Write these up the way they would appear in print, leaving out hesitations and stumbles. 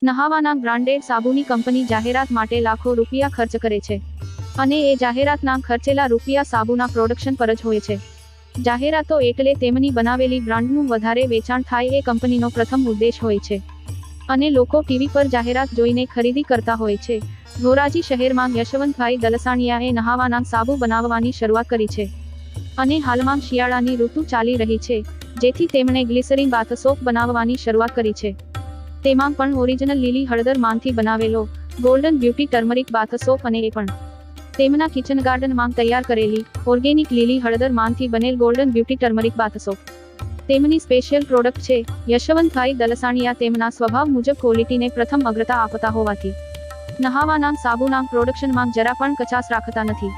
નહાવાના branded સાબુની company જાહેરાત માટે લાખો રૂપિયા ખર્ચ કરે છે અને એ જાહેરાતના ખર્ચેલા રૂપિયા સાબુના પ્રોડક્શન પર જ હોય છે. જાહેરાતો એટલે તેમની બનાવેલી બ્રાન્ડનું વધારે વેચાણ થાય એ કંપનીનો પ્રથમ ઉદ્દેશ હોય છે અને લોકો ટીવી પર જાહેરાત જોઈને ખરીદી કરતા હોય છે. ધોરાજી શહેરમાં યશવંતભાઈ દલસાણીયાએ નહાવાના સાબુ બનાવવાની શરૂઆત કરી છે અને હાલમાં શિયાળાની ઋતુ ચાલી રહી છે, જેથી તેમણે ગ્લિસરીન બાથ સોપ બનાવવાની શરૂઆત કરી છે. તેમાં પણ ઓરિજિનલ લીલી હળદર માંથી બનાવેલો ગોલ્ડન બ્યુટી ટર્મરિક બાથ સોપ અને એ પણ તેમના કિચન ગાર્ડનમાં તૈયાર કરેલી ઓર્ગેનિક લીલી હળદર માંથી બનેલ ગોલ્ડન બ્યુટી ટર્મરિક બાથ સોપ તેમની સ્પેશિયલ પ્રોડક્ટ છે. યશવંતભાઈ દલસાણીયા તેમના સ્વભાવ મુજબ ક્વોલિટીને પ્રથમ અગ્રતા આપતા હોવાથી નહાવાના સાબુના પ્રોડક્શનમાં જરા પણ કચાસ રાખતા નથી.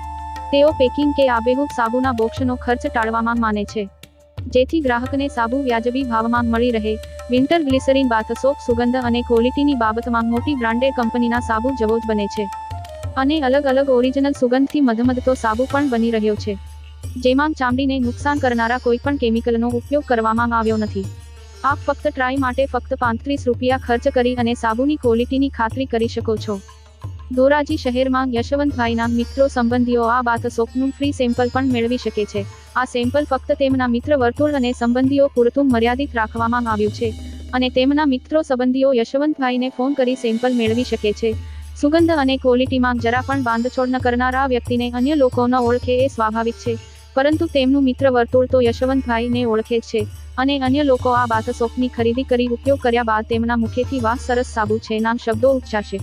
તેઓ પેકિંગ કે આબેહૂબ સાબુના બોક્સનો ખર્ચ ટાળવામાં માને છે, જેથી ગ્રાહકને સાબુ વ્યાજબી ભાવમાં મળી રહે. વિન્ટર ગ્લિસરીન બાથ સોપ સુગંધ અને ક્વોલિટીની બાબતમાં મોટી બ્રાન્ડેડ કંપનીના સાબુ જેવો જ બને છે અને અલગ અલગ ઓરિજિનલ સુગંધથી મધમધતો સાબુ પણ બની રહ્યો છે, જેમાં ચામડીને નુકસાન કરનારા કોઈ પણ કેમિકલનો ઉપયોગ કરવામાં આવ્યો નથી. આપ ફક્ત ટ્રાય માટે ફક્ત 35 રૂપિયા ખર્ચ કરી અને સાબુની ક્વોલિટીની ખાતરી કરી શકો છો. ધોરાજી શહેરમાં યશવંતભાઈના મિત્રો સંબંધીઓ આ બાથ સોપનું ફ્રી સેમ્પલ પણ મેળવી શકે છે. આ સેમ્પલ ફક્ત તેમના મિત્ર વર્તુળ અને સંબંધીઓ પૂરતું મર્યાદિત રાખવામાં આવ્યું છે અને તેમના મિત્રો સંબંધીઓ યશવંતભાઈને ફોન કરી સેમ્પલ મેળવી શકે છે. સુગંધ અને ક્વોલિટીમાં જરા પણ બાંધછોડ ન કરનારા વ્યક્તિને અન્ય લોકો ન ઓળખે એ સ્વાભાવિક છે, પરંતુ તેમનું મિત્ર વર્તુળ તો યશવંતભાઈને ઓળખે જ છે અને અન્ય લોકો આ બાથ સોપની ખરીદી કરી ઉપયોગ કર્યા બાદ તેમના મુખેથી વાહ સરસ સાબુ છે ના શબ્દો ઉચ્ચારશે.